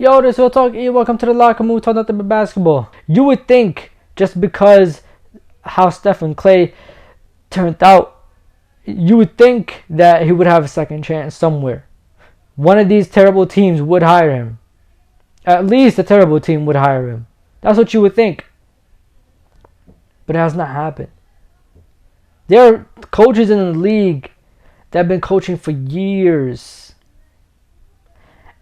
Yo, this will talk E. Welcome to the locker room. Talk nothing but basketball. You would think just because how Stephen Clay turned out, you would think that he would have a second chance somewhere. One of these terrible teams would hire him. At least a terrible team would hire him. That's what you would think. But it has not happened. There are coaches in the league that have been coaching for years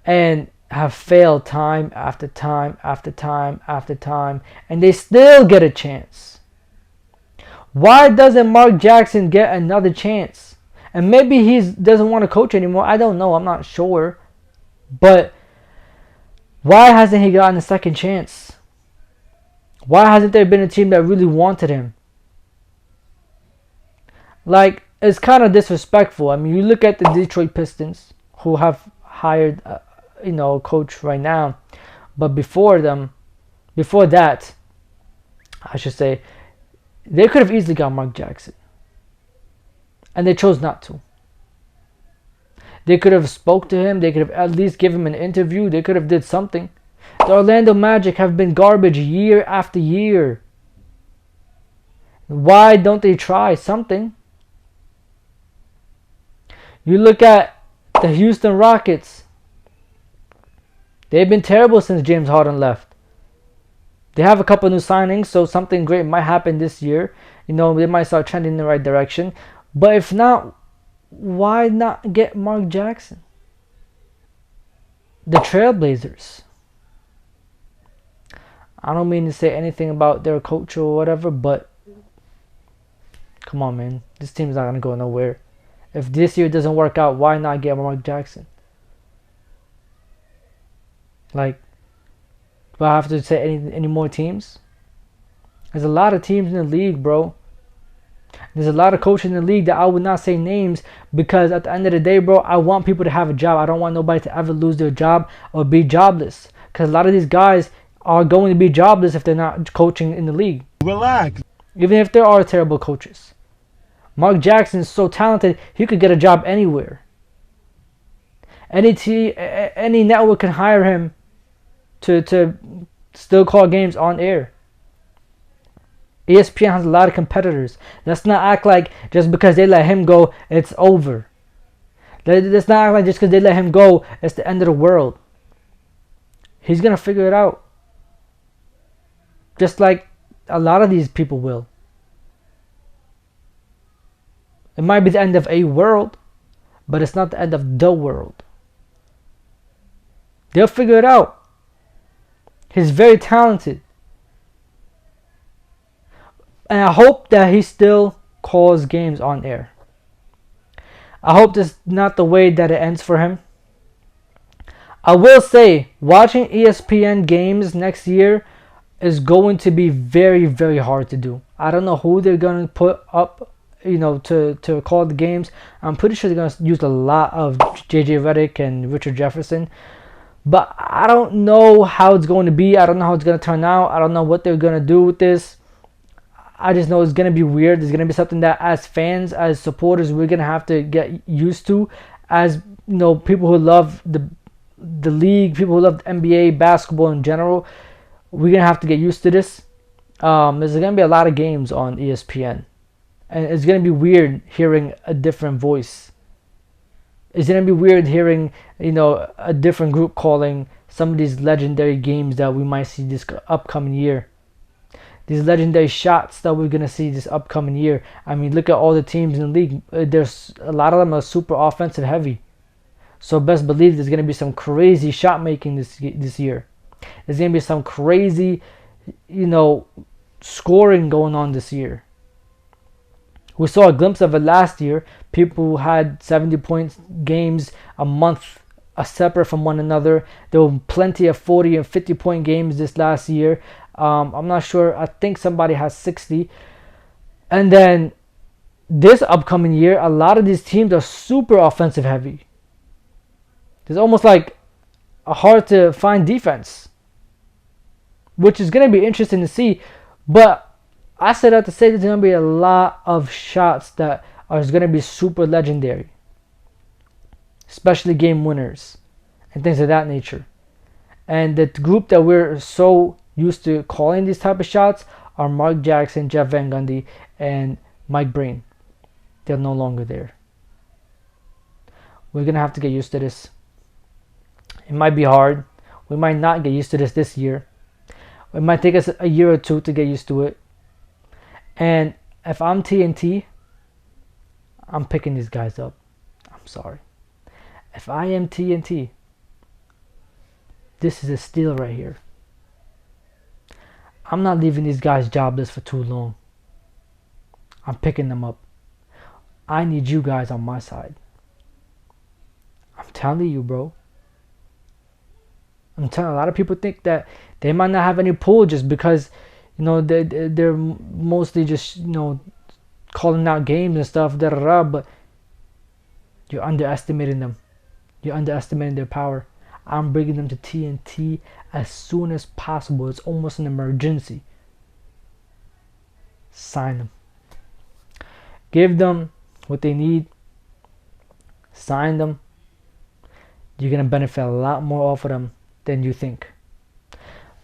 and have failed time after time after time after time, and they still get a chance. Why doesn't Mark Jackson get another chance? And maybe he doesn't want to coach anymore. I don't know. I'm not sure. But why hasn't he gotten a second chance? Why hasn't there been a team that really wanted him? Like, it's kind of disrespectful. I mean, you look at the Detroit Pistons, who have hired a coach right now. But before that, I should say, they could have easily got Mark Jackson. And they chose not to. They could have spoke to him. They could have at least given him an interview. They could have did something. The Orlando Magic have been garbage year after year. Why don't they try something? You look at the Houston Rockets. They've been terrible since James Harden left. They have a couple new signings, so something great might happen this year. They might start trending in the right direction. But if not, why not get Mark Jackson? The Trailblazers. I don't mean to say anything about their coach or whatever, but come on, man. This team's not going to go nowhere. If this year doesn't work out, why not get Mark Jackson? Like, do I have to say any more teams? There's a lot of teams in the league, bro. There's a lot of coaches in the league that I would not say names, because at the end of the day, bro, I want people to have a job. I don't want nobody to ever lose their job or be jobless, because a lot of these guys are going to be jobless if they're not coaching in the league. Relax. Even if there are terrible coaches. Mark Jackson is so talented, he could get a job anywhere. Any network can hire him to still call games on air. ESPN has a lot of competitors. Let's not act like just because they let him go, it's over. Let's not act like just because they let him go, it's the end of the world. He's going to figure it out. Just like a lot of these people will. It might be the end of a world, but it's not the end of the world. They'll figure it out. He's very talented. And I hope that he still calls games on air. I hope this is not the way that it ends for him. I will say, watching ESPN games next year is going to be very, very hard to do. I don't know who they're going to put up, to call the games. I'm pretty sure they're going to use a lot of JJ Redick and Richard Jefferson. But I don't know how it's going to be. I don't know how it's going to turn out. I don't know what they're going to do with this. I just know it's going to be weird. It's going to be something that as fans, as supporters, we're going to have to get used to. As people who love the league, people who love the NBA, basketball in general, we're going to have to get used to this. There's going to be a lot of games on ESPN. And it's going to be weird hearing a different voice. It's going to be weird hearing, a different group calling some of these legendary games that we might see this upcoming year. These legendary shots that we're going to see this upcoming year. I mean, look at all the teams in the league. There's a lot of them are super offensive heavy. So best believe there's going to be some crazy shot making this year. There's going to be some crazy, scoring going on this year. We saw a glimpse of it last year. People had 70-point games a month separate from one another. There were plenty of 40 and 50-point games this last year. I'm not sure. I think somebody has 60. And then this upcoming year, a lot of these teams are super offensive heavy. It's almost like hard to find defense, which is going to be interesting to see. But I said that to say there's going to be a lot of shots that are going to be super legendary, especially game winners and things of that nature. And the group that we're so used to calling these type of shots are Mark Jackson, Jeff Van Gundy, and Mike Breen. They're no longer there. We're going to have to get used to this. It might be hard. We might not get used to this year. It might take us a year or two to get used to it. And if I'm TNT, I'm picking these guys up. I'm sorry. If I am TNT, this is a steal right here. I'm not leaving these guys jobless for too long. I'm picking them up. I need you guys on my side. I'm telling you, bro. I'm telling a lot of people think that they might not have any pull just because, you know, they're mostly just, you know, calling out games and stuff, but you're underestimating them. You're underestimating their power. I'm bringing them to TNT as soon as possible. It's almost an emergency. Sign them. Give them what they need. Sign them. You're going to benefit a lot more off of them than you think.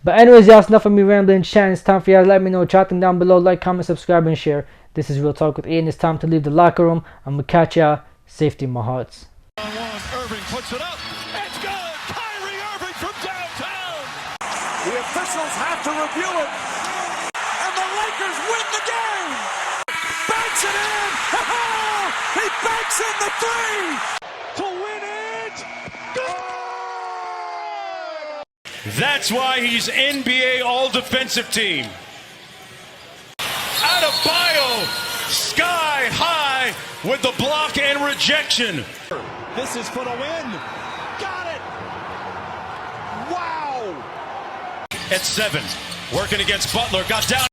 But anyways, y'all, it's enough of me rambling. Chat. It's time for y'all to let me know. Chat them down below. Like, comment, subscribe, and share. This is Real Talk with Ian. It's time to leave the locker room. I'm going to catch y'all. Safety in my hearts. Irving puts it up. It's good. Kyrie Irving from downtown. The officials have to review it. And the Lakers win the game. Banks it in. He banks in the three to win it. Good. That's why he's NBA All-Defensive Team. Adebayo, sky high with the block and rejection. This is for the win. Got it. Wow. At 7, working against Butler, got down.